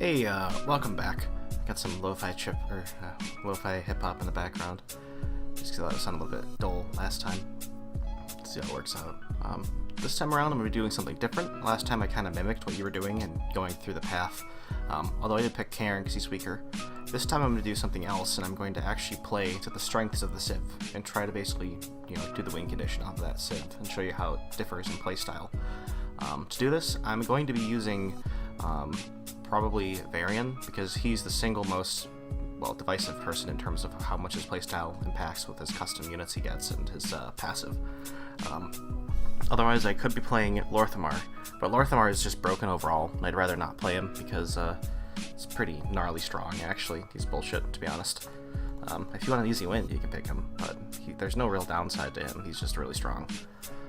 Hey, welcome back. Got some lo-fi lo-fi hip-hop in the background. Just because that sounded a little bit dull last time. Let's see how it works out. This time around I'm going to be doing something different. Last time I kind of mimicked what you were doing and going through the path. Although I did pick Karen because he's weaker. This time I'm going to do something else, and I'm going to actually play to the strengths of the Civ and try to basically, do the win condition off of that Civ and show you how it differs in playstyle. To do this, I'm going to be using probably Varian, because he's the single most, divisive person in terms of how much his playstyle impacts with his custom units he gets and his passive. Otherwise, I could be playing Lorthamar, but Lorthamar is just broken overall, and I'd rather not play him because it's pretty gnarly strong, actually. He's bullshit, to be honest. If you want an easy win, you can pick him, but there's no real downside to him. He's just really strong.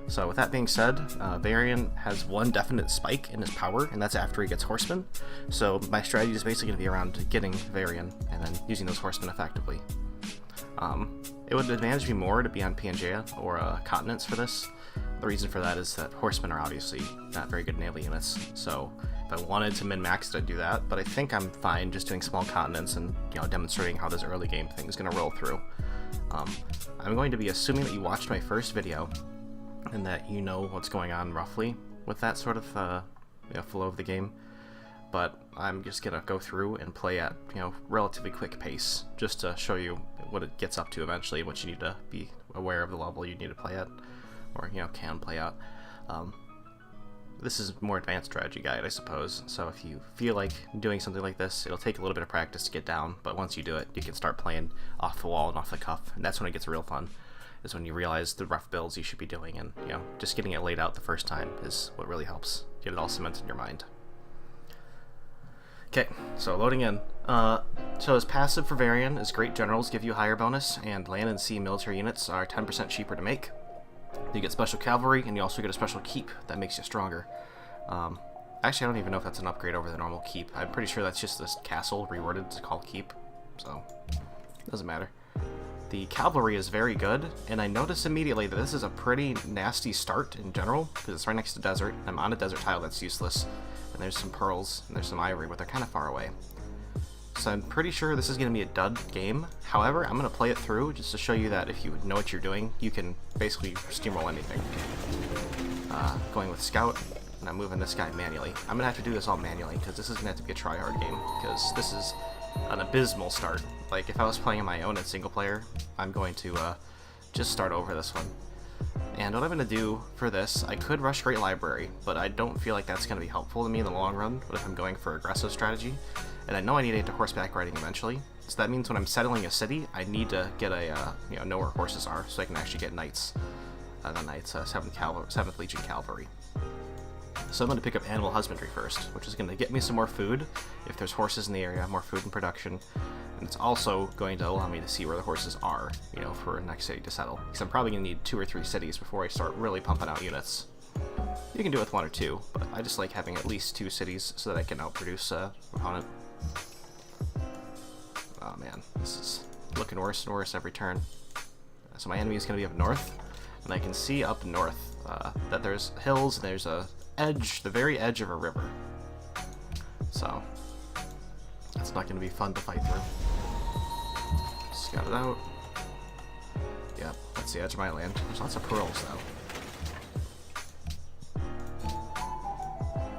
So with that being said, Varian has one definite spike in his power, and that's after he gets Horsemen. So my strategy is basically going to be around getting Varian and then using those Horsemen effectively. It would advantage me more to be on Pangea or Continents for this. The reason for that is that Horsemen are obviously not very good naval units, so if I wanted to min-max it, I'd do that, but I think I'm fine just doing small Continents and demonstrating how this early game thing is going to roll through. I'm going to be assuming that you watched my first video, and that you know what's going on roughly with that sort of flow of the game, but I'm just gonna go through and play at relatively quick pace just to show you what it gets up to eventually, what you need to be aware of the level you need to play at, or can play out. This is more advanced strategy guide, I suppose, so if you feel like doing something like this, it'll take a little bit of practice to get down, but once you do it, you can start playing off the wall and off the cuff, and that's when it gets real fun. Is when you realize the rough builds you should be doing, and just getting it laid out the first time is what really helps get it all cemented in your mind. Okay, so loading in. So his passive for Varian is Great Generals give you a higher bonus, and land and sea military units are 10% cheaper to make. You get special cavalry, and you also get a special keep that makes you stronger. Actually, I don't even know if that's an upgrade over the normal keep. I'm pretty sure that's just this castle reworded to call keep, so it doesn't matter. The cavalry is very good, and I notice immediately that this is a pretty nasty start in general, because it's right next to desert. I'm on a desert tile that's useless, and there's some pearls, and there's some ivory, but they're kind of far away. So I'm pretty sure this is going to be a dud game. However, I'm going to play it through just to show you that if you know what you're doing, you can basically steamroll anything. Going with Scout, and I'm moving this guy manually. I'm going to have to do this all manually, because this is going to have to be a try-hard game, because this is an abysmal start. Like, if I was playing on my own in single player, I'm going to just start over this one. And what I'm going to do for this, I could rush Great Library, but I don't feel like that's going to be helpful to me in the long run, but if I'm going for aggressive strategy. And I know I need to get to horseback riding eventually, so that means when I'm settling a city, I need to get a, know where horses are, so I can actually get knights. Not knights, 7th Legion Cavalry. So I'm going to pick up Animal Husbandry first, which is going to get me some more food. If there's horses in the area, more food in production. And it's also going to allow me to see where the horses are, for a next city to settle. Because I'm probably going to need 2 or 3 cities before I start really pumping out units. You can do it with 1 or 2, but I just like having at least 2 cities so that I can outproduce opponent. Oh man, this is looking worse and worse every turn. So my enemy is going to be up north, and I can see up north that there's hills, and there's a edge, the very edge of a river. So that's not going to be fun to fight through. Scout it out. Yep, that's the edge of my land. There's lots of pearls though.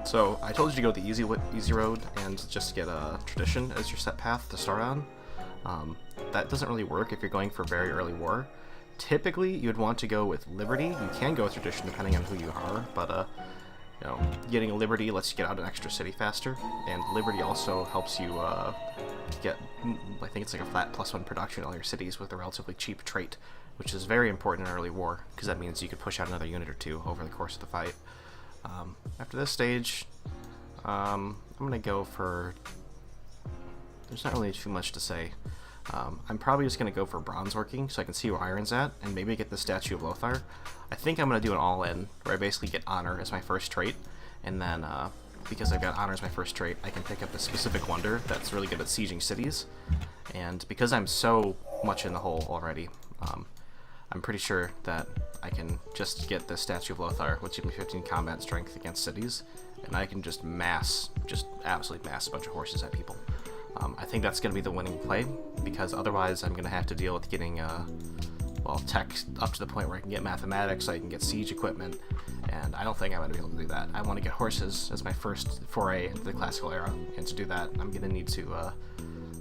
So I told you to go the easy road and just get a tradition as your set path to start on. That doesn't really work if you're going for very early war. Typically, you'd want to go with Liberty. You can go with tradition depending on who you are, but getting a Liberty lets you get out an extra city faster, and Liberty also helps you get, I think it's like a flat +1 production in all your cities with a relatively cheap trait, which is very important in early war, because that means you could push out another unit or 2 over the course of the fight. After this stage, I'm going to go for, there's not really too much to say. I'm probably just going to go for bronze working so I can see where iron's at and maybe get the Statue of Lothar. I think I'm going to do an all-in where I basically get honor as my first trait, and then because I've got honor as my first trait, I can pick up a specific wonder that's really good at sieging cities. And because I'm so much in the hole already, I'm pretty sure that I can just get the Statue of Lothar, which gives me 15 combat strength against cities, and I can just absolutely mass a bunch of horses at people. I think that's going to be the winning play, because otherwise I'm going to have to deal with getting, well, tech up to the point where I can get mathematics, I can get siege equipment, and I don't think I'm going to be able to do that. I want to get horses as my first foray into the classical era, and to do that, I'm going to need to,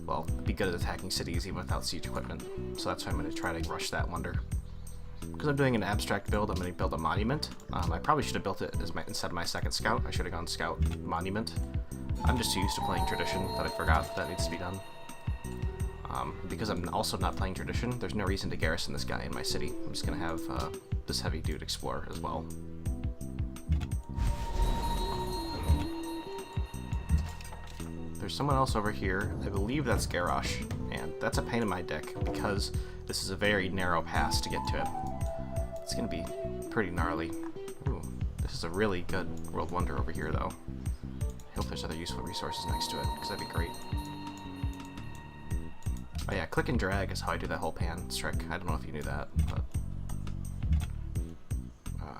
well, be good at attacking cities even without siege equipment. So that's why I'm going to try to rush that wonder. Because I'm doing an abstract build, I'm going to build a monument. I probably should have built it as instead of my second scout. I should have gone scout monument. I'm just too used to playing tradition that I forgot that needs to be done. Because I'm also not playing tradition, there's no reason to garrison this guy in my city. I'm just going to have this heavy dude explore as well. There's someone else over here. I believe that's Garrosh, and that's a pain in my dick because this is a very narrow pass to get to it. It's going to be pretty gnarly. Ooh, this is a really good world wonder over here, though. I hope there's other useful resources next to it, because that'd be great. Oh yeah, click and drag is how I do that whole pan trick. I don't know if you knew that, but...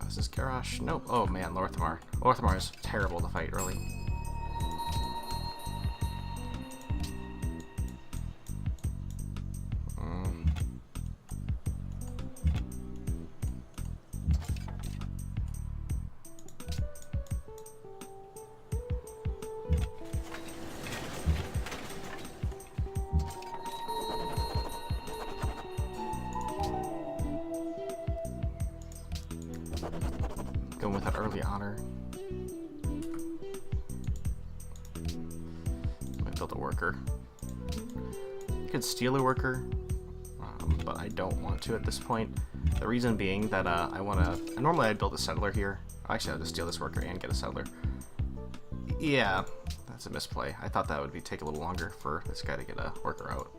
is this Garrosh? Nope. Oh man, Lorthamar. Lorthamar is terrible to fight early. Going with that early honor. I built a worker. I could steal a worker, but I don't want to at this point. The reason being that normally I'd build a settler here. Actually, I'll just steal this worker and get a settler. Yeah, that's a misplay. I thought that would take a little longer for this guy to get a worker out.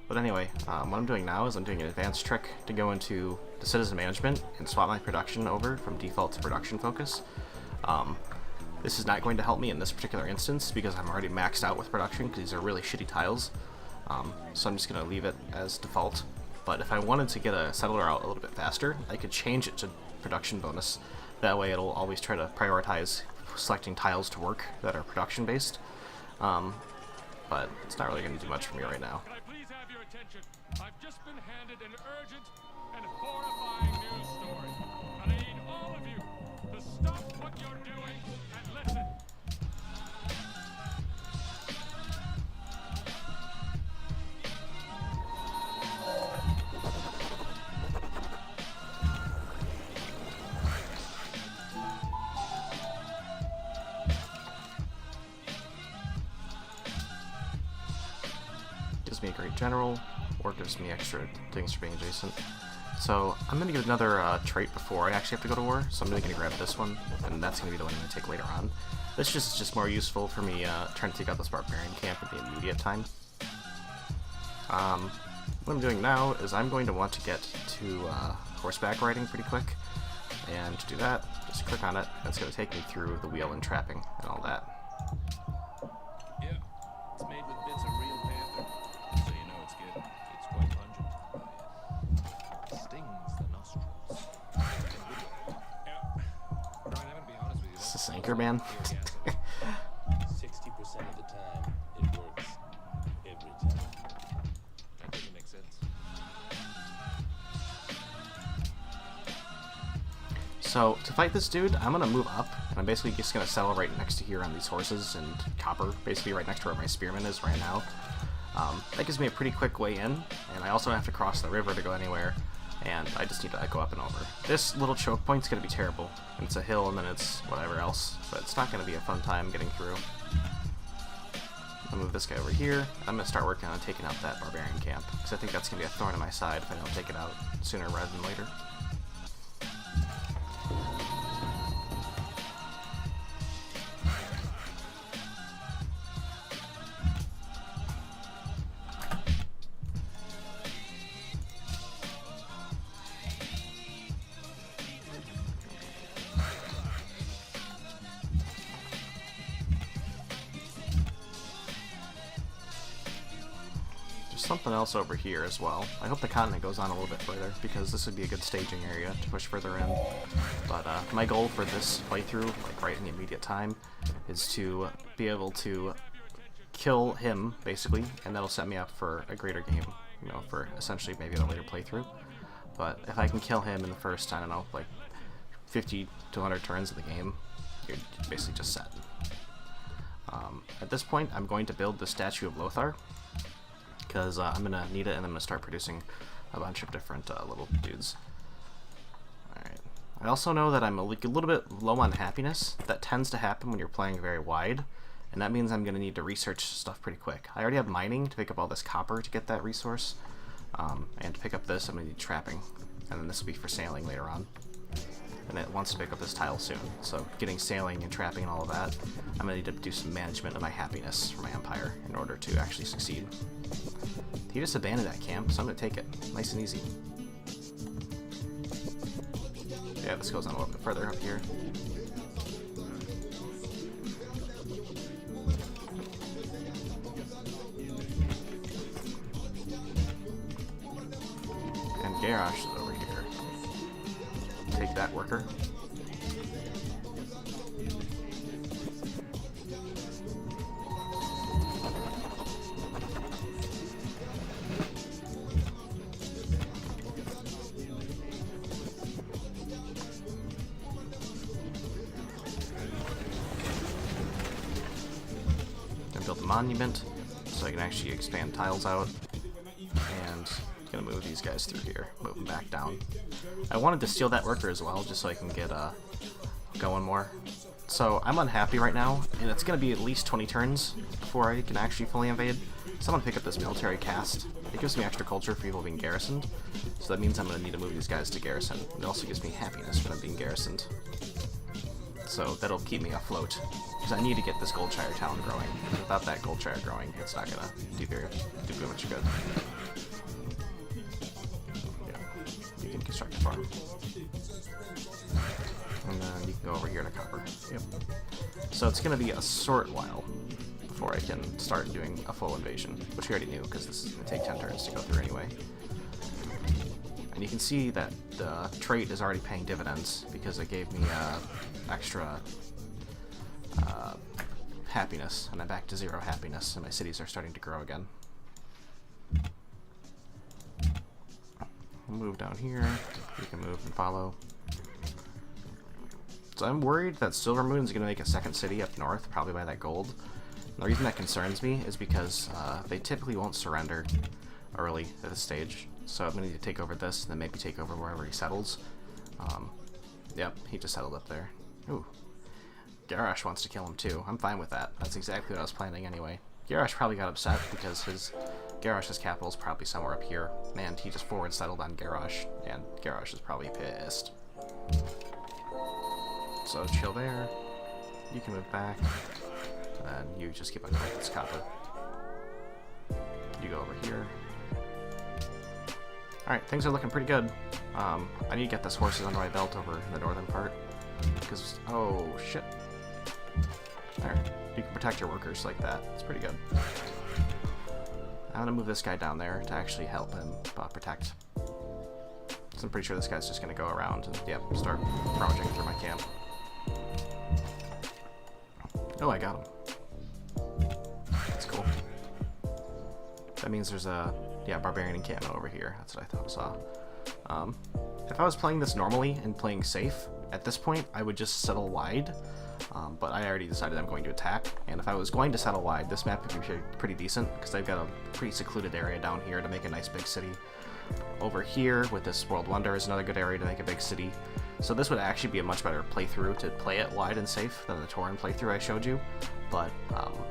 But anyway, what I'm doing now is I'm doing an advanced trick to go into the citizen management and swap my production over from default to production focus. This is not going to help me in this particular instance because I'm already maxed out with production because these are really shitty tiles. So I'm just going to leave it as default. But if I wanted to get a settler out a little bit faster, I could change it to production bonus. That way it'll always try to prioritize selecting tiles to work that are production based. But it's not really going to do much for me right now. I've just been handed an urgent and horrifying news story, and I need all of you to stop what you're doing and listen. Gives me a great general, or gives me extra things for being adjacent. So I'm going to get another trait before I actually have to go to war, so I'm really going to grab this one, and that's going to be the one I'm going to take later on. This is just more useful for me trying to take out this barbarian camp in the immediate time. What I'm doing now is I'm going to want to get to horseback riding pretty quick, and to do that, just click on it. That's going to take me through the wheel and trapping and all that. Yeah, it's made with bits of real panther, so you know it's good. It's quite pungent. Stings the nostrils. Yeah. Brian, I'm gonna be honest with you. Is this Anchorman? 60% of the time, it works. Every time. That doesn't make sense. So, to fight this dude, I'm going to move up, and I'm basically just going to settle right next to here on these horses and copper, basically right next to where my spearman is right now. That gives me a pretty quick way in, and I also don't have to cross the river to go anywhere, and I just need to go up and over. This little choke point's going to be terrible, and it's a hill and then it's whatever else, but it's not going to be a fun time getting through. I'll move this guy over here. I'm going to start working on taking out that barbarian camp, because I think that's going to be a thorn in my side if I don't take it out sooner rather than later. something else over here as well. I hope the continent goes on a little bit further, because this would be a good staging area to push further in. But my goal for this playthrough, like right in the immediate time, is to be able to kill him, basically, and that'll set me up for a greater game, you know, for essentially maybe a later playthrough. But if I can kill him in the first, I don't know, like 50 to 100 turns of the game, you're basically just set. At this point, I'm going to build the statue of Lothar, because I'm going to need it, and I'm going to start producing a bunch of different little dudes. Alright. I also know that I'm a little bit low on happiness. That tends to happen when you're playing very wide, and that means I'm going to need to research stuff pretty quick. I already have mining to pick up all this copper to get that resource, and to pick up this I'm going to need trapping, and then this will be for sailing later on. And it wants to pick up this tile soon, so getting sailing and trapping and all of that, I'm going to need to do some management of my happiness for my empire in order to actually succeed. He just abandoned that camp, so I'm going to take it. Nice and easy. Yeah, this goes on a little bit further up here. And Garrosh is over here. Take that, worker. I built a monument so I can actually expand tiles out, and gonna move these guys through here, move them back down. I wanted to steal that worker as well, just so I can get going more. So I'm unhappy right now, and it's gonna be at least 20 turns before I can actually fully invade. So I'm gonna pick up this military cast. It gives me extra culture for people being garrisoned, so that means I'm gonna need to move these guys to garrison. It also gives me happiness for them being garrisoned. So that'll keep me afloat, because I need to get this Goldshire town growing. Without that Goldshire growing, it's not gonna do very much good. Construct a farm. And then you can go over here to copper. Yep. So it's going to be a short while before I can start doing a full invasion, which we already knew because this is going to take 10 turns to go through anyway. And you can see that the trait is already paying dividends because it gave me extra happiness, and I'm back to 0 happiness, and my cities are starting to grow again. Move down here, you can move and follow. So I'm worried that Silvermoon is going to make a second city up north, probably by that gold. And the reason that concerns me is because they typically won't surrender early at this stage. So I'm going to need to take over this, and then maybe take over wherever he settles. Yep, he just settled up there. Ooh. Garrosh wants to kill him too. I'm fine with that. That's exactly what I was planning anyway. Garrosh probably got upset because Garrosh's capital is probably somewhere up here, and he just forward settled on Garrosh, and Garrosh is probably pissed. So chill there. You can move back, and you just keep on going with this copper. You go over here. Alright, things are looking pretty good. I need to get this horses under my belt over in the northern part, because, oh shit. There, you can protect your workers like that. It's pretty good. I'm gonna move this guy down there to actually help him protect. So I'm pretty sure this guy's just gonna go around and, yep, start rummaging through my camp. Oh, I got him. That's cool. That means there's a, yeah, barbarian encampment over here. That's what I thought I saw. If I was playing this normally and playing safe, at this point I would just settle wide. But I already decided I'm going to attack, and if I was going to settle wide, this map would be pretty decent, because I've got a pretty secluded area down here to make a nice big city. Over here, with this World Wonder, is another good area to make a big city. So this would actually be a much better playthrough to play it wide and safe than the Tauren playthrough I showed you, but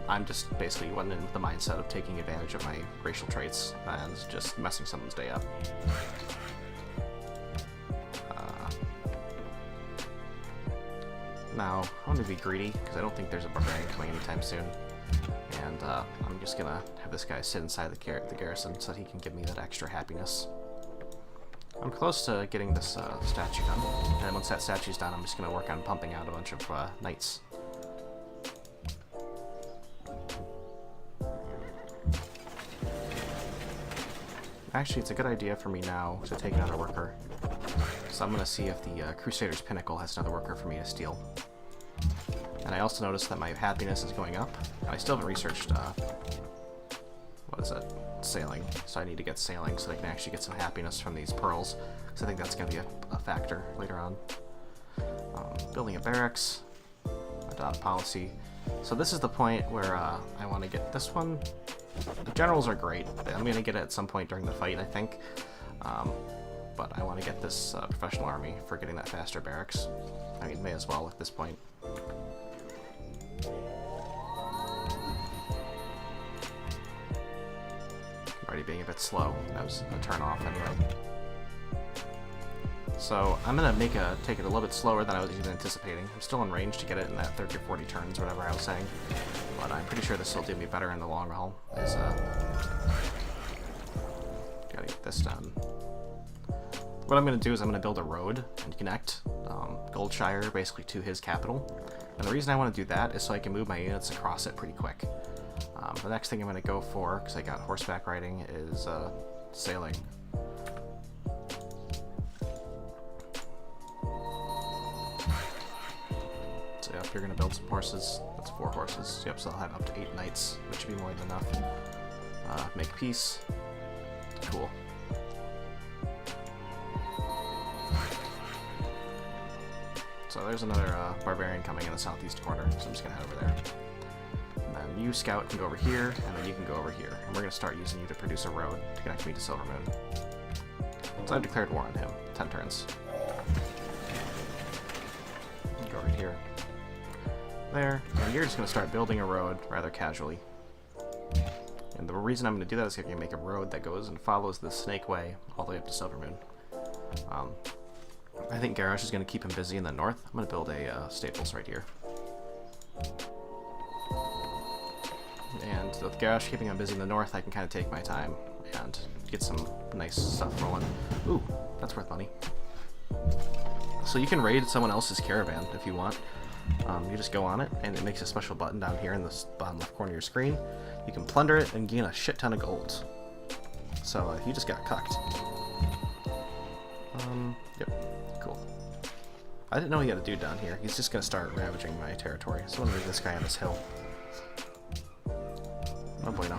I'm just basically went in with the mindset of taking advantage of my racial traits and just messing someone's day up. Now, I'm going to be greedy, because I don't think there's a barbarian coming anytime soon. And I'm just going to have this guy sit inside the garrison so that he can give me that extra happiness. I'm close to getting this statue done. And once that statue's done, I'm just going to work on pumping out a bunch of knights. Actually, it's a good idea for me now to take another worker. So I'm going to see if the Crusader's Pinnacle has another worker for me to steal. And I also noticed that my happiness is going up. And I still haven't researched, what is it? Sailing. So I need to get sailing so I can actually get some happiness from these pearls. Because I think that's going to be a factor later on. Building a barracks. Adopt policy. So this is the point where I want to get this one. The generals are great. I'm going to get it at some point during the fight, I think. But I want to get this professional army for getting that faster barracks. I mean, may as well at this point. Already being a bit slow. That was a turn off anyway. So I'm gonna take it a little bit slower than I was even anticipating. I'm still in range to get it in that 30 or 40 turns, whatever I was saying. But I'm pretty sure this will do me better in the long haul. Gotta get this done. What I'm gonna do is I'm gonna build a road and connect Goldshire basically to his capital. And the reason I want to do that is so I can move my units across it pretty quick. The next thing I'm going to go for, because I got horseback riding, is sailing. So yep, you're going to build some horses. That's 4 horses. Yep, so I'll have up to 8 knights, which should be more than enough. Make peace. Cool. So there's another barbarian coming in the southeast corner, so I'm just going to head over there. And then you, Scout, can go over here, and then you can go over here. And we're going to start using you to produce a road to connect me to Silvermoon. So I've declared war on him. 10 turns. Go right here. There. And you're just going to start building a road rather casually. And the reason I'm going to do that is going to make a road that goes and follows the Snake Way all the way up to Silvermoon. I think Garrosh is going to keep him busy in the north. I'm going to build a staples right here. And with Garrosh keeping him busy in the north, I can kind of take my time and get some nice stuff rolling. Ooh, that's worth money. So you can raid someone else's caravan if you want. You just go on it, and it makes a special button down here in the bottom left corner of your screen. You can plunder it and gain a shit ton of gold. So you just got cucked. Yep, cool. I didn't know he had a dude down here. He's just going to start ravaging my territory. So I'm going to leave this guy on this hill. Oh boy, no.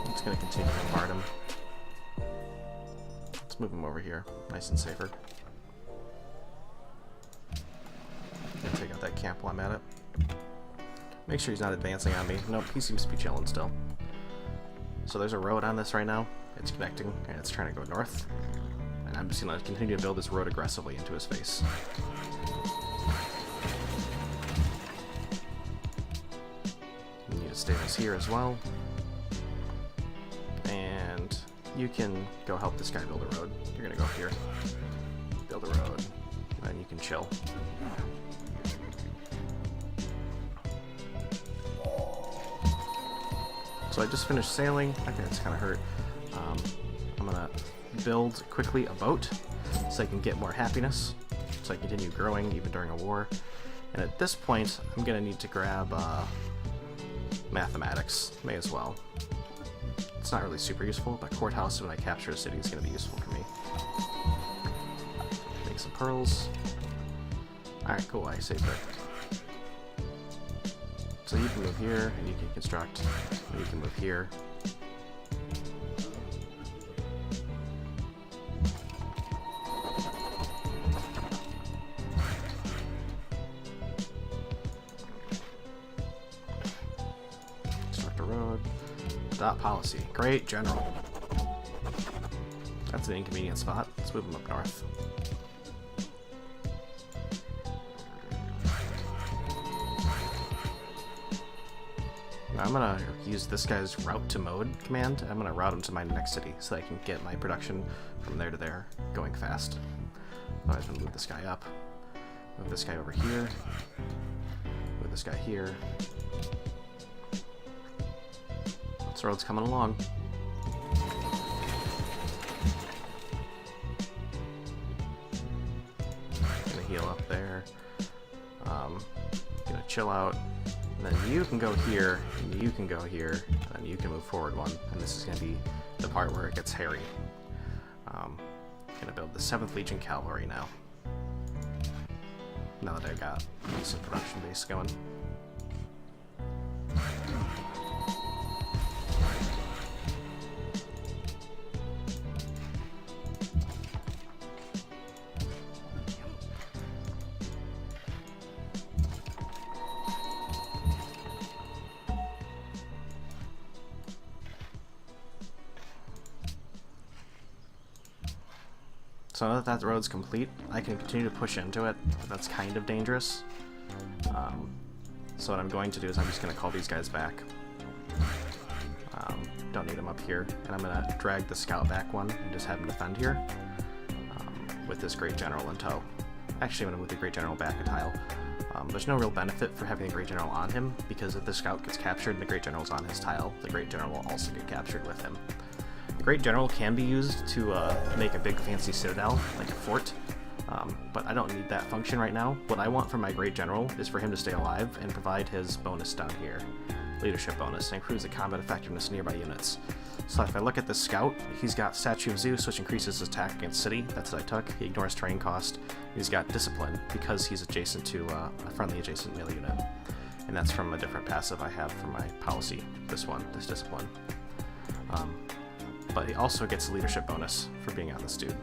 It's going to continue to bombard him. Let's move him over here, nice and safer. Gonna take out that camp while I'm at it. Make sure he's not advancing on me. Nope, he seems to be chilling still. So there's a road on this right now. It's connecting, and it's trying to go north. And I'm just going to continue to build this road aggressively into his face. You need to stables here as well. And you can go help this guy build a road. You're going to go up here, build a road, and then you can chill. So I just finished sailing. Okay, it's kind of hurt. I'm gonna build quickly a boat so I can get more happiness, so I continue growing even during a war. And at this point, I'm gonna need to grab mathematics. May as well. It's not really super useful, but courthouse when I capture a city is gonna be useful for me. Make some pearls. All right, cool. I saved it. So you can move here, and you can construct, and you can move here. Construct a road. Adopt policy. Great general. That's an inconvenient spot. Let's move him up north. I'm gonna use this guy's route to mode command. I'm gonna route him to my next city so that I can get my production from there to there going fast. I'm gonna move this guy up. Move this guy over here. Move this guy here. This road's coming along. Gonna heal up there. Gonna chill out. And then you can go here, and you can go here, and you can move forward one. And this is going to be the part where it gets hairy. Gonna build the 7th Legion Cavalry now. Now that I got a decent production base going. So now that that road's complete, I can continue to push into it, but that's kind of dangerous. So what I'm going to do is I'm just going to call these guys back. Don't need them up here, and I'm going to drag the scout back one and just have him defend here with this Great General in tow. Actually, I'm going to move the Great General back a tile. There's no real benefit for having the Great General on him, because if the scout gets captured and the Great General's on his tile, the Great General will also get captured with him. The Great General can be used to make a big fancy citadel, like a fort, but I don't need that function right now. What I want from my Great General is for him to stay alive and provide his bonus down here, leadership bonus, and improves the combat effectiveness of nearby units. So if I look at the scout, he's got Statue of Zeus, which increases his attack against city. That's what I took. He ignores terrain cost. He's got discipline because he's adjacent to a friendly adjacent melee unit, and that's from a different passive I have for my policy. This one, this discipline. But he also gets a leadership bonus for being on this dude.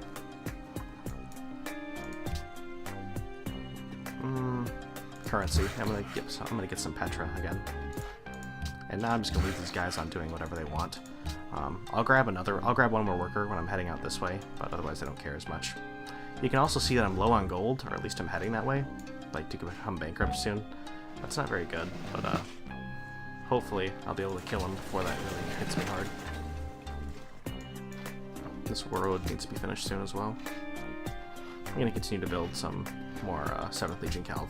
Currency. I'm gonna get some Petra again. And now I'm just gonna leave these guys on doing whatever they want. I'll grab one more worker when I'm heading out this way, but otherwise I don't care as much. You can also see that I'm low on gold, or at least I'm heading that way, like to become bankrupt soon. That's not very good, but hopefully I'll be able to kill him before that really hits me hard. This road needs to be finished soon as well. I'm going to continue to build some more 7th Legion Calv.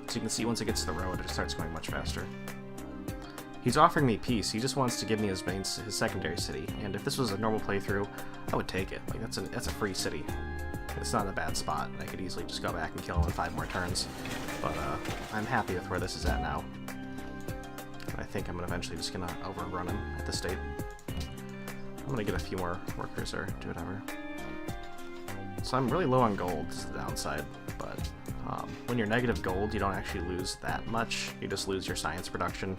So you can see once it gets to the road, it starts going much faster. He's offering me peace. He just wants to give me his secondary city, and if this was a normal playthrough, I would take it. Like that's a free city. It's not a bad spot. I could easily just go back and kill him in 5 more turns, but I'm happy with where this is at now. I think I'm eventually just gonna overrun him at the state. I'm gonna get a few more workers or do whatever. So I'm really low on gold, is the downside, but when you're negative gold, you don't actually lose that much. You just lose your science production,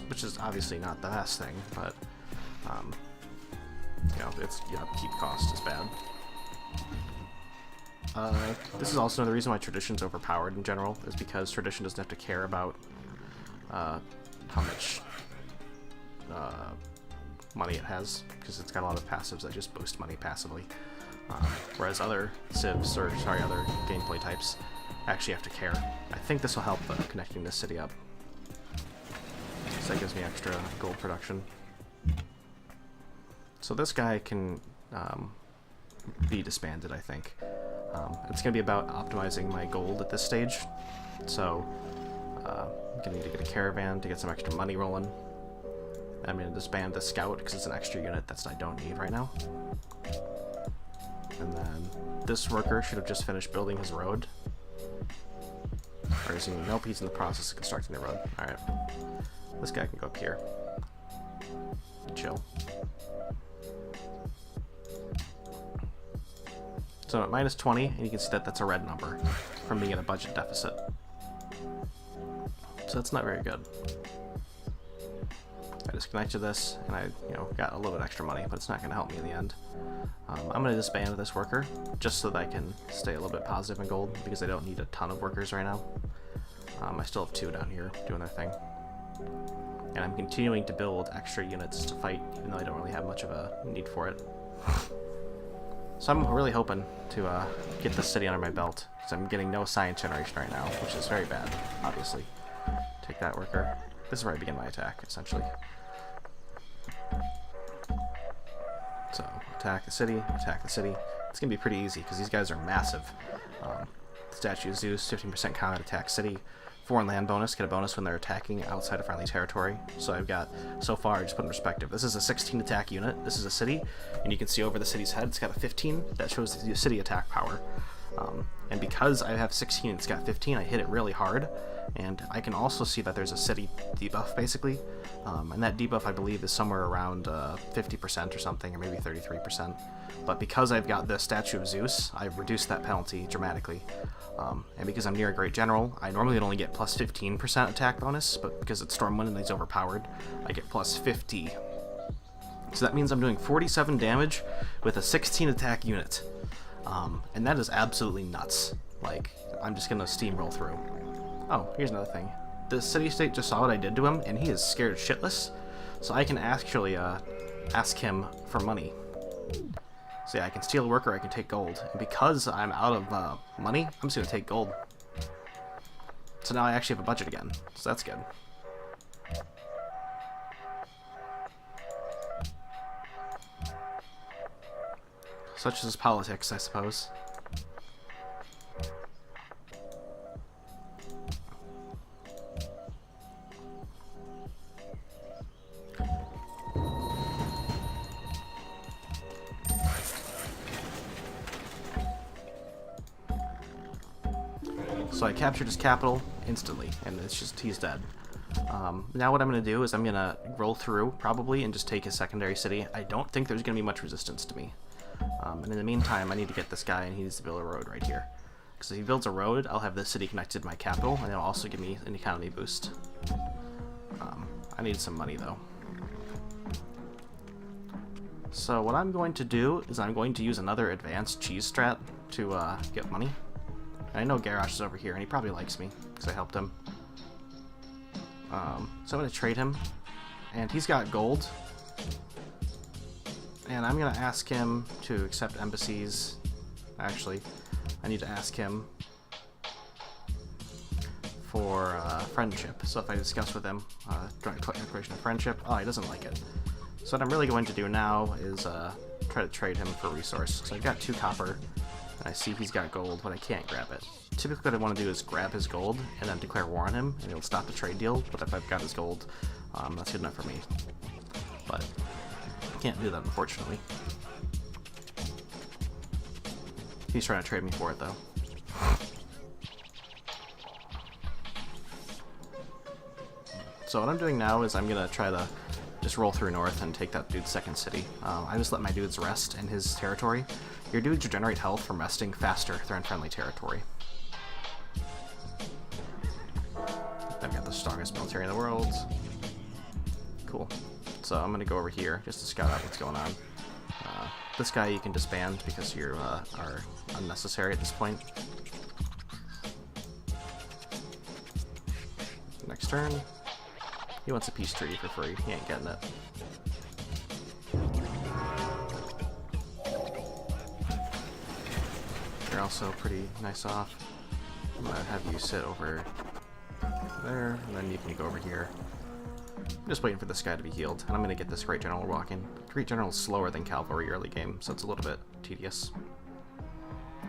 which is obviously not the best thing, but you know, upkeep cost is bad. This is also another reason why tradition's overpowered in general, is because tradition doesn't have to care about how much money it has, because it's got a lot of passives that just boost money passively. Whereas other civs, or sorry, other gameplay types actually have to care. I think this will help connecting this city up. So that gives me extra gold production. So this guy can be disbanded, I think. It's going to be about optimizing my gold at this stage. So I'm going to need to get a caravan to get some extra money rolling. I'm going to disband the scout because it's an extra unit that I don't need right now. And then this worker should have just finished building his road. Or is he? Nope, he's in the process of constructing the road. Alright. This guy can go up here. Chill. So at minus 20, and you can see that that's a red number from being in a budget deficit. So that's not very good. I disconnected this, and I got a little bit extra money, but it's not going to help me in the end. I'm going to disband this worker, just so that I can stay a little bit positive in gold, because I don't need a ton of workers right now. I still have 2 down here doing their thing. And I'm continuing to build extra units to fight, even though I don't really have much of a need for it. So I'm really hoping to get this city under my belt, because I'm getting no science generation right now, which is very bad, obviously. Take that worker. This is where I begin my attack, essentially. So, attack the city, attack the city. It's going to be pretty easy, because these guys are massive. Statue of Zeus, 15% combat attack city, foreign land bonus, get a bonus when they're attacking outside of friendly territory. So I've got, so far, just put in perspective, this is a 16 attack unit, this is a city, and you can see over the city's head it's got a 15, that shows the city attack power. And because I have 16 and it's got 15, I hit it really hard, and I can also see that there's a city debuff, basically, and that debuff I believe is somewhere around 50% or something, or maybe 33%. But because I've got the Statue of Zeus, I've reduced that penalty dramatically. And because I'm near a Great General, I normally would only get plus 15% attack bonus, but because it's Stormwind and he's overpowered, I get plus 50. So that means I'm doing 47 damage with a 16 attack unit. And that is absolutely nuts. Like, I'm just gonna steamroll through. Oh, here's another thing. The city-state just saw what I did to him, and he is scared shitless. So I can actually ask him for money. So yeah, I can steal a worker, I can take gold. And because I'm out of money, I'm just gonna take gold. So now I actually have a budget again, so that's good. Such is politics, I suppose. So I captured his capital instantly, and it's just, he's dead. Now what I'm going to do is I'm going to roll through, probably, and just take his secondary city. I don't think there's going to be much resistance to me. And in the meantime, I need to get this guy, and he needs to build a road right here. Because if he builds a road, I'll have this city connected to my capital, and it'll also give me an economy boost. I need some money, though. So what I'm going to do is I'm going to use another advanced cheese strat to get money. And I know Garrosh is over here, and he probably likes me, because I helped him. So I'm going to trade him, and he's got gold. And I'm going to ask him to accept embassies. Actually, I need to ask him for friendship. So if I discuss with him, joint declaration of friendship, oh, he doesn't like it. So what I'm really going to do now is try to trade him for resource. So I've got 2 copper, and I see he's got gold, but I can't grab it. Typically what I want to do is grab his gold, and then declare war on him, and it'll stop the trade deal, but if I've got his gold, that's good enough for me. But I can't do that, unfortunately. He's trying to trade me for it, though. So what I'm doing now is I'm going to try to just roll through north and take that dude's second city. I just let my dudes rest in his territory. Your dudes regenerate health from resting faster if they're in friendly territory. I've got the strongest military in the world. Cool. So I'm going to go over here just to scout out what's going on. This guy you can disband because you are unnecessary at this point. Next turn. He wants a peace treaty for free. He ain't getting it. You're also pretty nice off. I'm gonna have you sit over there, and then you can go over here. I'm just waiting for this guy to be healed, and I'm gonna get this Great General walking. Great General is slower than Cavalry early game, so it's a little bit tedious.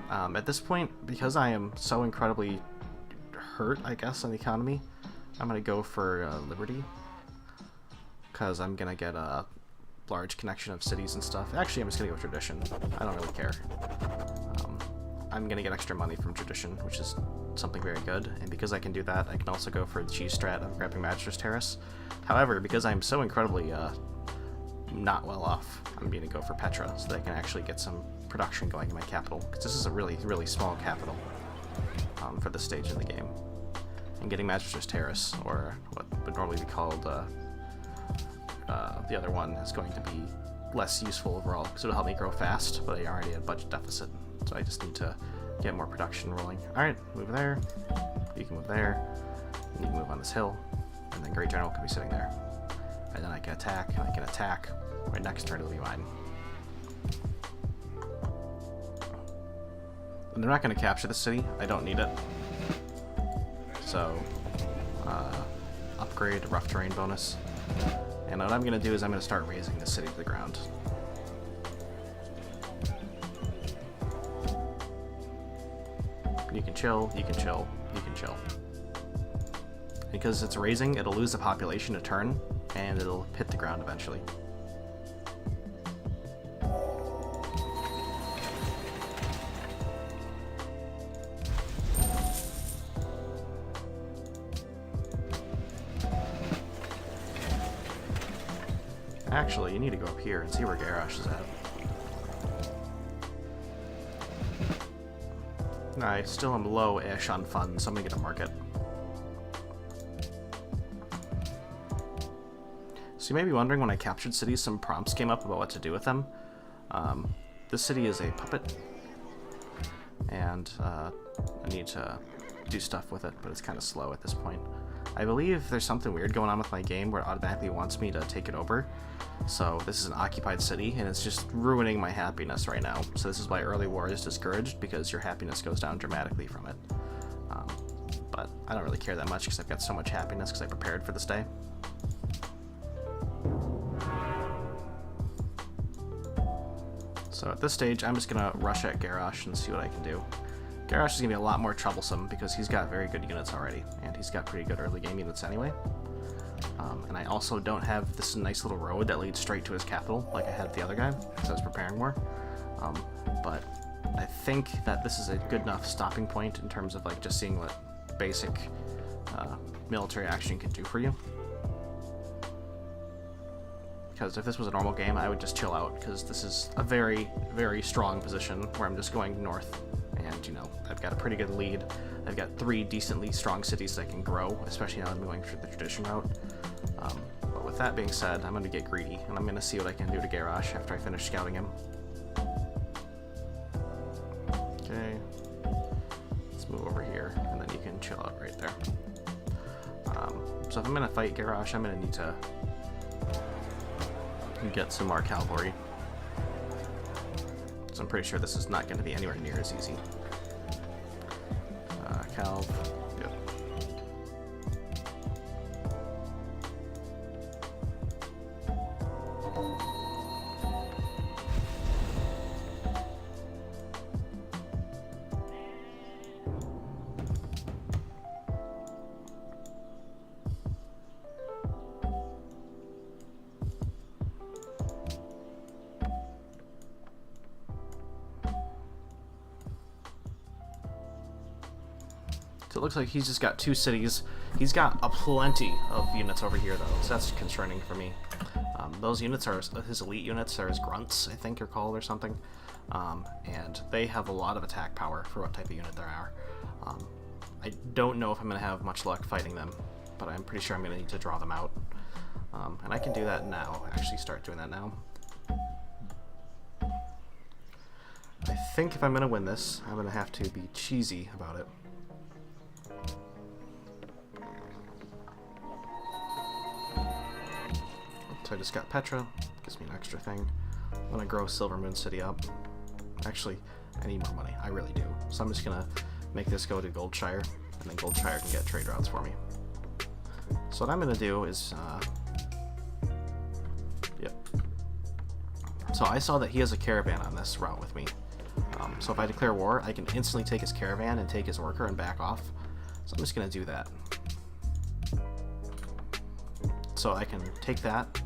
At this point, because I am so incredibly hurt, I guess, on the economy, I'm gonna go for Liberty, because I'm gonna get a large connection of cities and stuff. Actually, I'm just gonna go Tradition. I don't really care. I'm gonna get extra money from Tradition, which is something very good, and because I can do that, I can also go for the cheese strat of grabbing Magister's Terrace. However, because I'm so incredibly not well off, I'm gonna go for Petra, so that I can actually get some production going in my capital, because this is a really, really small capital for this stage of the game. And getting Magister's Terrace, or what would normally be called the other one, is going to be less useful overall, because it'll help me grow fast, but I already had budget deficit, so I just need to get more production rolling. Alright, move there, you can move there, and you can move on this hill, and then Great General can be sitting there. And then I can attack, and I can attack. My next turn will be mine. And they're not going to capture the city, I don't need it. So, upgrade rough terrain bonus. And what I'm going to do is I'm going to start raising the city to the ground. You can chill, you can chill, you can chill. Because it's raising, it'll lose the population a turn, and it'll hit the ground eventually. Actually, you need to go up here and see where Garrosh is at. I still am low-ish on funds, so I'm gonna get a market. So you may be wondering, when I captured cities, some prompts came up about what to do with them. This city is a puppet, and I need to do stuff with it, but it's kind of slow at this point. I believe there's something weird going on with my game where it automatically wants me to take it over. So this is an occupied city, and it's just ruining my happiness right now. So this is why early war is discouraged, because your happiness goes down dramatically from it. But I don't really care that much because I've got so much happiness because I prepared for this day. So at this stage, I'm just going to rush at Garrosh and see what I can do. Garrosh is going to be a lot more troublesome because he's got very good units already, and he's got pretty good early game units anyway. And I also don't have this nice little road that leads straight to his capital like I had the other guy, because I was preparing more. But I think that this is a good enough stopping point in terms of like just seeing what basic military action can do for you. Because if this was a normal game, I would just chill out, because this is a very, very strong position where I'm just going north. And, you know, I've got a pretty good lead. I've got 3 decently strong cities that can grow, especially now that I'm going through the tradition route. But with that being said, I'm going to get greedy, and I'm going to see what I can do to Garrosh after I finish scouting him. Okay. Let's move over here, and then you can chill out right there. So if I'm going to fight Garrosh, I'm going to need to get some more cavalry. So I'm pretty sure this is not going to be anywhere near as easy. Calv. Yep. So it looks like he's just got 2 cities. He's got a plenty of units over here, though, so that's concerning for me. Those units are his elite units, are his grunts, I think you're called, or something. And they have a lot of attack power for what type of unit they are. I don't know if I'm going to have much luck fighting them, but I'm pretty sure I'm going to need to draw them out. And I can do that now, actually start doing that now. I think if I'm going to win this, I'm going to have to be cheesy about it. So I just got Petra, gives me an extra thing. I'm gonna grow Silvermoon City up. Actually, I need more money, I really do. So I'm just gonna make this go to Goldshire, and then Goldshire can get trade routes for me. So what I'm gonna do is, yep. So I saw that he has a caravan on this route with me. So if I declare war, I can instantly take his caravan and take his worker and back off. So I'm just gonna do that. So I can take that,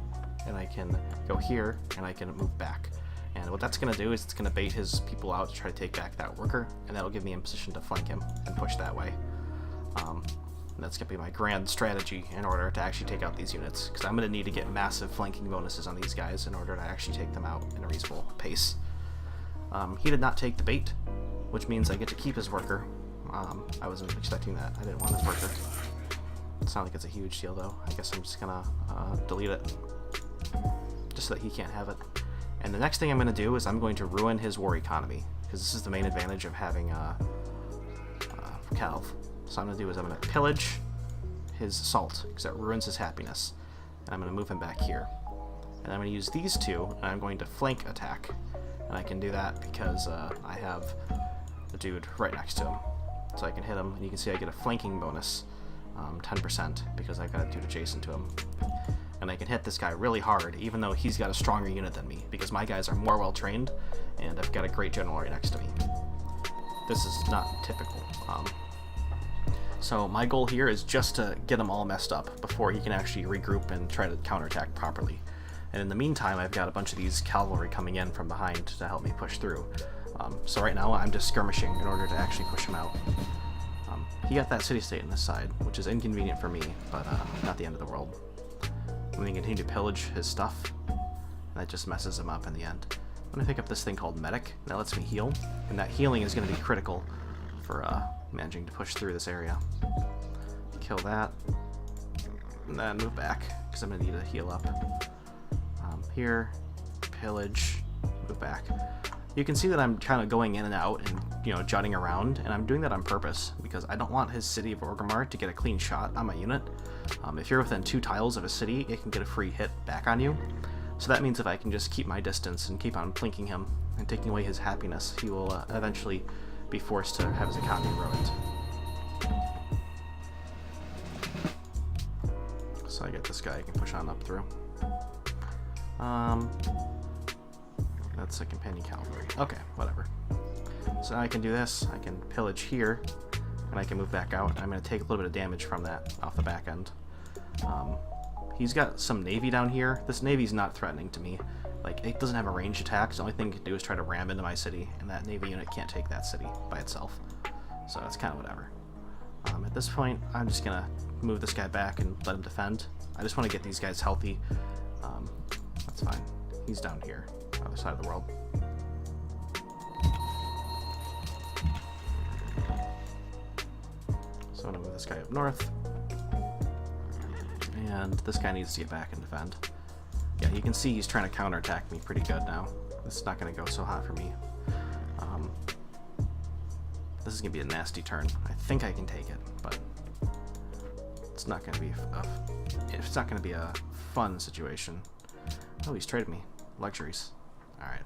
and I can go here, and I can move back. And what that's going to do is it's going to bait his people out to try to take back that worker, and that'll give me in position to flank him and push that way. And that's going to be my grand strategy in order to actually take out these units, because I'm going to need to get massive flanking bonuses on these guys in order to actually take them out in a reasonable pace. He did not take the bait, which means I get to keep his worker. I wasn't expecting that. I didn't want his worker. It's not like it's a huge deal, though. I guess I'm just gonna delete it, just so that he can't have it. And the next thing I'm gonna do is I'm going to ruin his war economy, because this is the main advantage of having Calv. So I'm gonna do is I'm gonna pillage his salt, because that ruins his happiness. And I'm gonna move him back here. And I'm gonna use these 2, and I'm going to flank attack. And I can do that because I have the dude right next to him. So I can hit him, and you can see I get a flanking bonus. 10% because I've got a dude adjacent to him. And I can hit this guy really hard, even though he's got a stronger unit than me, because my guys are more well trained, and I've got a great general right next to me. This is not typical. So my goal here is just to get him all messed up before he can actually regroup and try to counterattack properly. And in the meantime, I've got a bunch of these cavalry coming in from behind to help me push through. So right now, I'm just skirmishing in order to actually push him out. He got that city-state on this side, which is inconvenient for me, but not the end of the world. I'm going to continue to pillage his stuff, and that just messes him up in the end. I'm going to pick up this thing called Medic. That lets me heal, and that healing is going to be critical for managing to push through this area. Kill that, and then move back, because I'm going to need to heal up. Here, pillage, move back. You can see that I'm kind of going in and out and, you know, jutting around, and I'm doing that on purpose because I don't want his city of Orgrimmar to get a clean shot on my unit. If you're within 2 tiles of a city, it can get a free hit back on you. So that means if I can just keep my distance and keep on plinking him and taking away his happiness, he will eventually be forced to have his economy ruined. So I get this guy I can push on up through. That's a companion cavalry. Okay, whatever. So now I can do this. I can pillage here, and I can move back out. I'm going to take a little bit of damage from that off the back end. He's got some navy down here. This navy's not threatening to me. Like, it doesn't have a ranged attack. So the only thing it can do is try to ram into my city, and that navy unit can't take that city by itself. So it's kind of whatever. At this point, I'm just going to move this guy back and let him defend. I just want to get these guys healthy. That's fine. He's down here, other side of the world. So I'm going to move this guy up north. And this guy needs to get back and defend. Yeah, you can see he's trying to counterattack me pretty good now. This is not going to go so hot for me. This is going to be a nasty turn. I think I can take it, but it's not going to be a fun situation. Oh, he's traded me. Luxuries. Alright.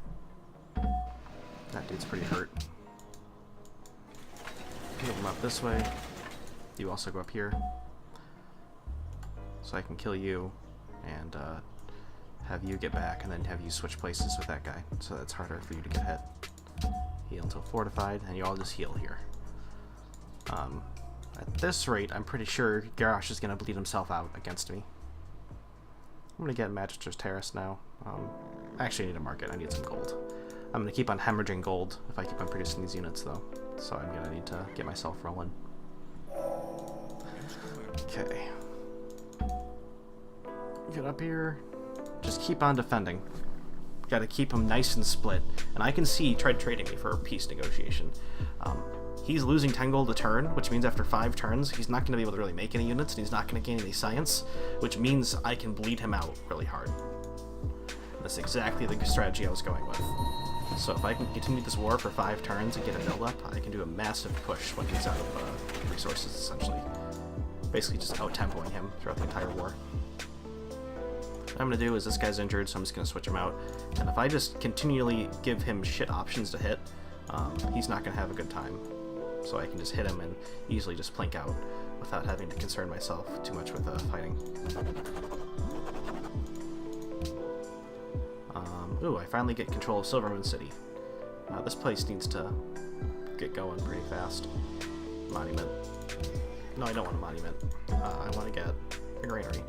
That dude's pretty hurt. Move him up this way. You also go up here. So I can kill you and have you get back and then have you switch places with that guy. So that's harder for you to get hit. Heal until fortified, and you all just heal here. At this rate, I'm pretty sure Garrosh is going to bleed himself out against me. I'm going to get Magister's Terrace now. Actually, I need to market. I need some gold. I'm going to keep on hemorrhaging gold if I keep on producing these units, though. So I'm going to need to get myself rolling. Okay. Get up here. Just keep on defending. Got to keep him nice and split. And I can see he tried trading me for a peace negotiation. He's losing 10 gold a turn, which means after 5 turns, he's not going to be able to really make any units, and he's not going to gain any science, which means I can bleed him out really hard. That's exactly the strategy I was going with. So if I can continue this war for 5 turns and get a build-up, I can do a massive push when he's out of resources, essentially. Basically just out-tempoing him throughout the entire war. What I'm going to do is this guy's injured, so I'm just going to switch him out. And if I just continually give him shit options to hit, he's not going to have a good time. So I can just hit him and easily just plink out without having to concern myself too much with fighting. Ooh, I finally get control of Silvermoon City. This place needs to get going pretty fast. Monument. No, I don't want a monument. I want to get a granary.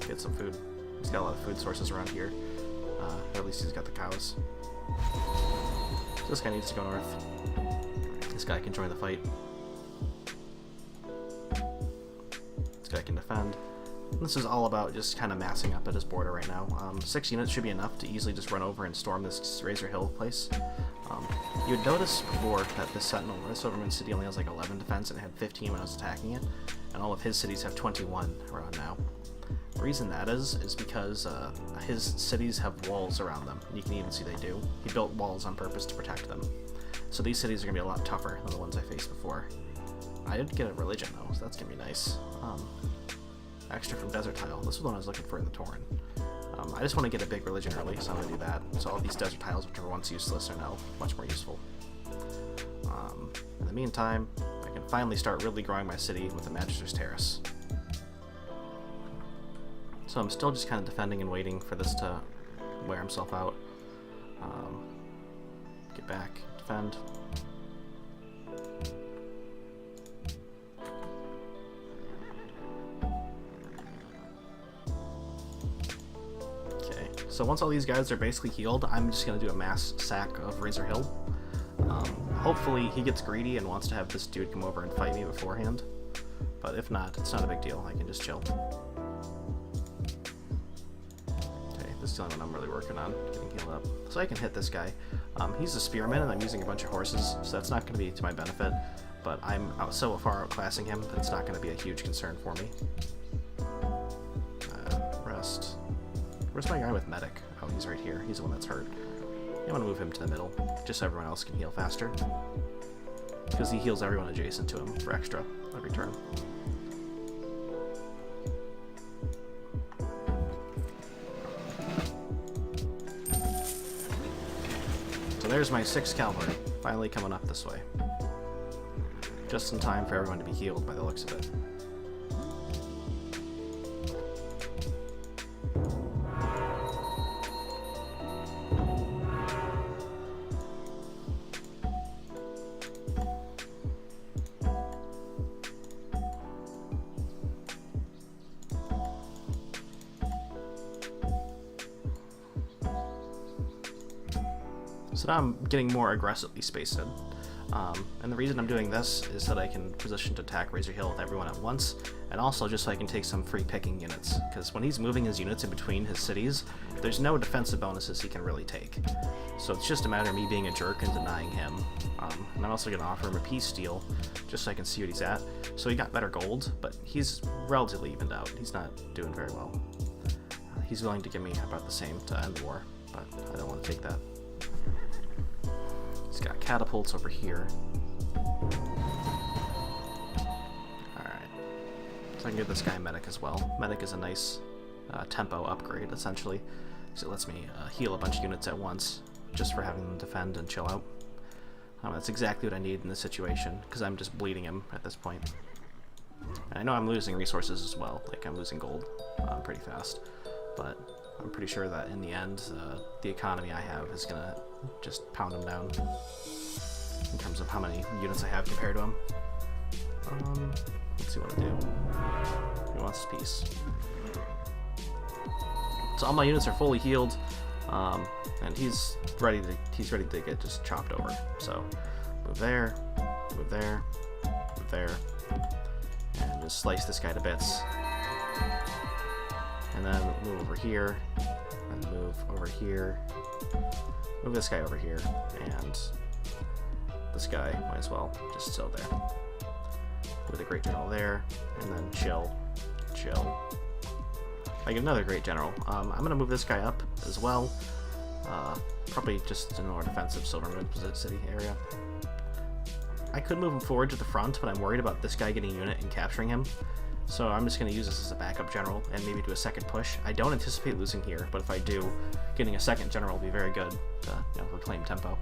Get some food. He's got a lot of food sources around here. At least he's got the cows. So this guy needs to go north. This guy can join the fight. This guy can defend. And this is all about just kind of massing up at his border right now. 6 units should be enough to easily just run over and storm this Razor Hill place. You would notice before that this Sentinel, this Silvermoon City only has like 11 defense and it had 15 when I was attacking it, and all of his cities have 21 around now. The reason that is because his cities have walls around them. You can even see they do. He built walls on purpose to protect them. So these cities are going to be a lot tougher than the ones I faced before. I did get a religion though, so that's going to be nice. Extra from Desert Tile. This is the one I was looking for in the Torrent. I just want to get a big religion early, so I'm going to do that. So all these desert tiles, which were once useless, are now much more useful. In the meantime, I can finally start really growing my city with the Magister's Terrace. So I'm still just kind of defending and waiting for this to wear himself out. Get back, defend. So once all these guys are basically healed, I'm just going to do a mass sack of Razor Hill. Hopefully he gets greedy and wants to have this dude come over and fight me beforehand. But if not, it's not a big deal. I can just chill. Okay, this is the only one I'm really working on, getting healed up. So I can hit this guy. He's a spearman and I'm using a bunch of horses, so that's not going to be to my benefit. But I'm so far outclassing him that it's not going to be a huge concern for me. Rest. Where's my guy with medic? Oh, he's right here. He's the one that's hurt. I'm going to move him to the middle, just so everyone else can heal faster. Because he heals everyone adjacent to him for extra every turn. So there's my 6 cavalry, finally coming up this way. Just in time for everyone to be healed by the looks of it. So now I'm getting more aggressively spaced in. And the reason I'm doing this is that I can position to attack Razor Hill with everyone at once, and also just so I can take some free picking units, because when he's moving his units in between his cities, there's no defensive bonuses he can really take. So it's just a matter of me being a jerk and denying him. And I'm also going to offer him a peace deal, just so I can see what he's at. So he got better gold, but he's relatively evened out. He's not doing very well. He's willing to give me about the same to end the war, but I don't want to take that. He's got catapults over here. Alright. So I can give this guy medic as well. Medic is a nice tempo upgrade, essentially. So it lets me heal a bunch of units at once, just for having them defend and chill out. That's exactly what I need in this situation, because I'm just bleeding him at this point. And I know I'm losing resources as well, like I'm losing gold pretty fast. But I'm pretty sure that in the end, the economy I have is going to just pound him down in terms of how many units I have compared to him. Let's see what I do. He wants peace. So all my units are fully healed, and he's ready to get just chopped over. So move there, move there, move there, and just slice this guy to bits. And then move over here, and move over here, move this guy over here, and this guy might as well just chill there. With a great general there, and then chill, chill. I get another great general. I'm going to move this guy up as well, probably just in a more defensive Silverwood City area. I could move him forward to the front, but I'm worried about this guy getting a unit and capturing him. So I'm just going to use this as a backup general and maybe do a second push. I don't anticipate losing here, but if I do, getting a second general will be very good to reclaim tempo.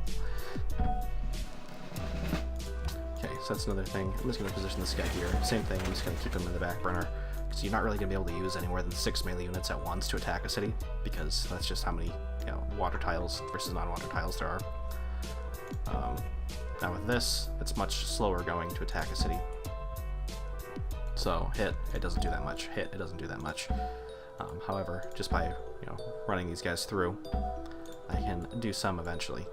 Okay, so that's another thing. I'm just going to position this guy here. Same thing, I'm just going to keep him in the back burner, because you're not really going to be able to use any more than 6 melee units at once to attack a city, because that's just how many water tiles versus non-water tiles there are. Now with this, it's much slower going to attack a city. So hit, it doesn't do that much. Hit, it doesn't do that much. However, just by running these guys through, I can do some eventually.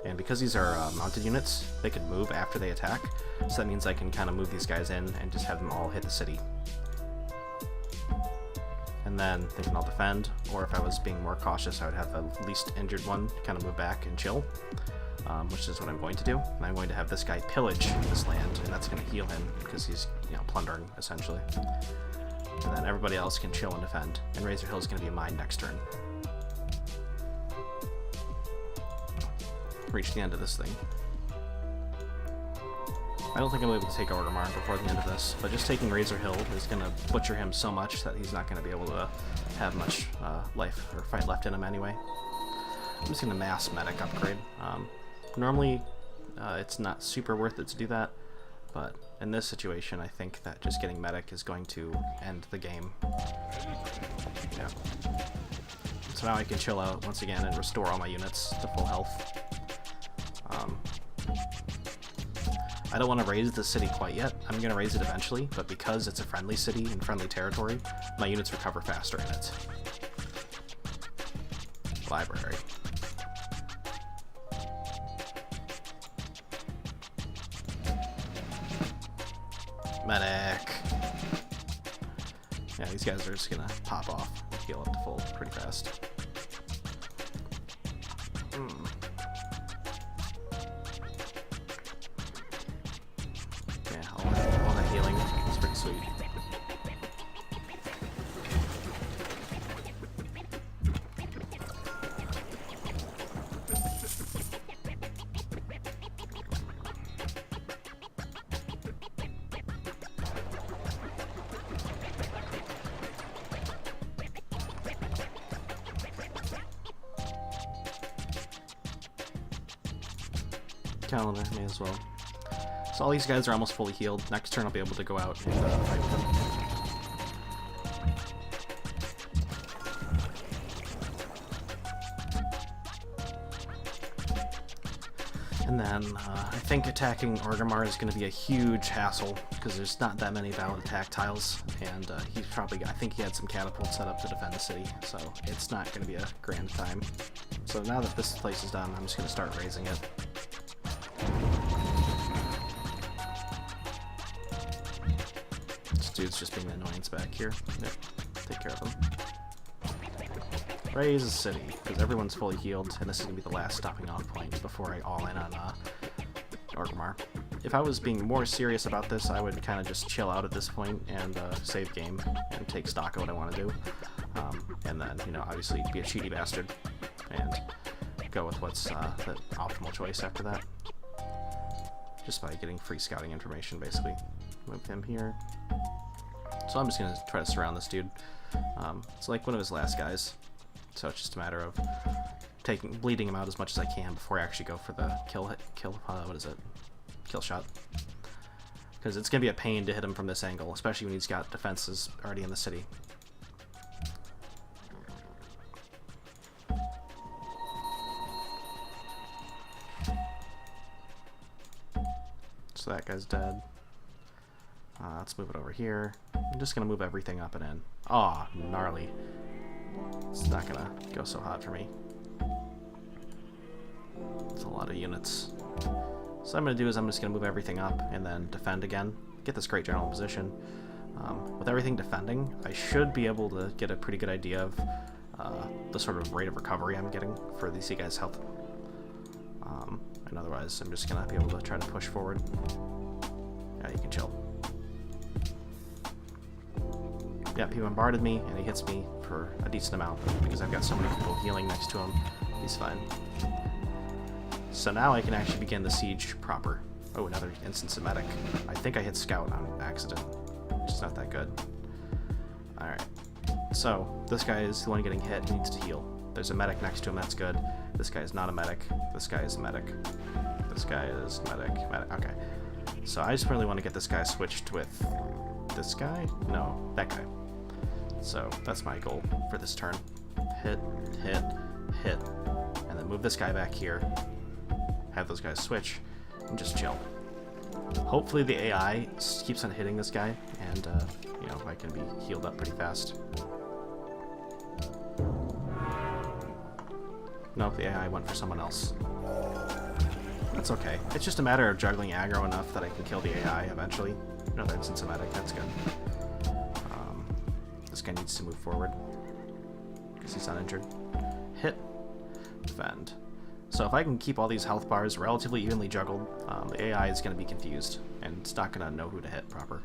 And because these are mounted units, they can move after they attack. So that means I can kind of move these guys in and just have them all hit the city. And then they can all defend. Or if I was being more cautious, I would have the least injured one kind of move back and chill. Which is what I'm going to do. And I'm going to have this guy pillage this land, and that's going to heal him because he's plundering essentially. And then everybody else can chill and defend. And Razor Hill is going to be mine next turn. Reach the end of this thing. I don't think I'm able to take Orgrimmar before the end of this, but just taking Razor Hill is going to butcher him so much that he's not going to be able to have much life or fight left in him anyway. I'm just going to mass medic upgrade. Normally, it's not super worth it to do that, but in this situation, I think that just getting medic is going to end the game. Yeah. So now I can chill out once again and restore all my units to full health. I don't want to raise the city quite yet. I'm going to raise it eventually, but because it's a friendly city and friendly territory, my units recover faster in it. Library. Medic. Yeah, these guys are just gonna pop off and heal up to full pretty fast. Yeah, all that healing is pretty sweet. Calendar, may as well. So all these guys are almost fully healed. Next turn I'll be able to go out and fight with them. And then I think attacking Orgrimmar is going to be a huge hassle because there's not that many valid attack tiles, and he's probably, I think he had some catapults set up to defend the city, so it's not going to be a grand time. So now that this place is done, I'm just going to start raising it. This dude's just being an annoyance back here. Yep, take care of him. Raise the city, because everyone's fully healed, and this is going to be the last stopping off point before I all in on Orgrimmar. If I was being more serious about this, I would kind of just chill out at this point and save game and take stock of what I want to do. And then, you know, obviously be a cheaty bastard and go with what's the optimal choice after that. Just by getting free scouting information, basically. Move him here. So I'm just going to try to surround this dude. It's like one of his last guys. So it's just a matter of bleeding him out as much as I can before I actually go for the kill shot. Because it's going to be a pain to hit him from this angle, especially when he's got defenses already in the city. So that guy's dead. Let's move it over here. I'm just going to move everything up and in. Aw, gnarly. It's not gonna go so hot for me. It's a lot of units. So what I'm gonna do is I'm just gonna move everything up and then defend again. Get this great general position. With everything defending, I should be able to get a pretty good idea of the sort of rate of recovery I'm getting for these guys' health. And otherwise, I'm just gonna be able to try to push forward. Yeah, you can chill. Yep, he bombarded me, and he hits me for a decent amount, because I've got so many people healing next to him. He's fine. So now I can actually begin the siege proper. Oh, another instance of medic. I think I hit scout on accident, which is not that good. Alright. So, this guy is the one getting hit. He needs to heal. There's a medic next to him, that's good. This guy is not a medic. This guy is a medic. This guy is medic. Okay. So I just really want to get this guy switched with this guy? No, that guy. So that's my goal for this turn. Hit, hit, hit. And then move this guy back here. Have those guys switch. And just chill. Hopefully the AI keeps on hitting this guy. And, you know, I can be healed up pretty fast. No, the AI went for someone else. That's okay. It's just a matter of juggling aggro enough that I can kill the AI eventually. Another instance of medic, that's good. This guy needs to move forward because he's uninjured. Hit, defend. So if I can keep all these health bars relatively evenly juggled, the AI is going to be confused and it's not going to know who to hit proper.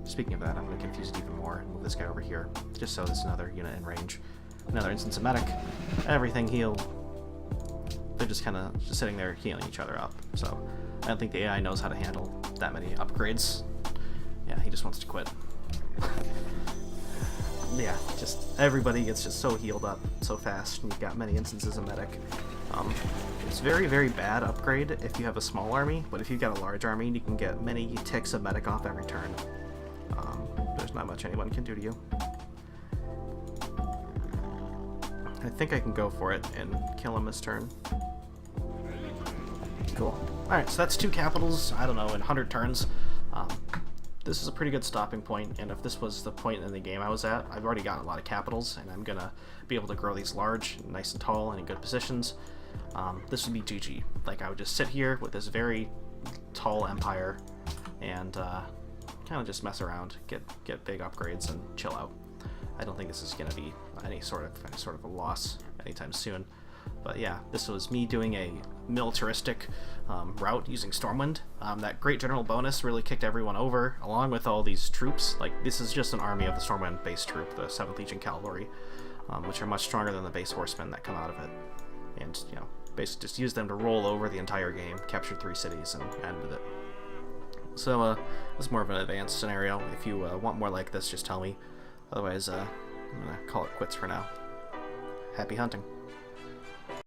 Speaking of that, I'm going to confuse it even more and move this guy over here just so there's another unit in range. Another instance of medic. Everything healed. They're just kind of just sitting there healing each other up. So I don't think the AI knows how to handle that many upgrades. Yeah, he just wants to quit. Yeah, just everybody gets just so healed up so fast, and you've got many instances of medic. It's very, very bad upgrade if you have a small army, but if you've got a large army, you can get many ticks of medic off every turn. There's not much anyone can do to you. I think I can go for it and kill him this turn. Cool. Alright, so that's 2 capitals, I don't know, in 100 turns. this is a pretty good stopping point, and if this was the point in the game I was at, I've already got a lot of capitals, and I'm gonna be able to grow these large, nice and tall, and in good positions. This would be GG. Like, I would just sit here with this very tall empire, and kind of just mess around, get big upgrades, and chill out. I don't think this is gonna be any sort of a loss anytime soon. But yeah, this was me doing a militaristic route using Stormwind. That Great General bonus really kicked everyone over, along with all these troops. Like, this is just an army of the Stormwind base troop, the 7th Legion Cavalry, which are much stronger than the base horsemen that come out of it. And, you know, basically just use them to roll over the entire game, capture 3 cities, and end with it. So, this is more of an advanced scenario. If you want more like this, just tell me. Otherwise, I'm gonna call it quits for now. Happy hunting.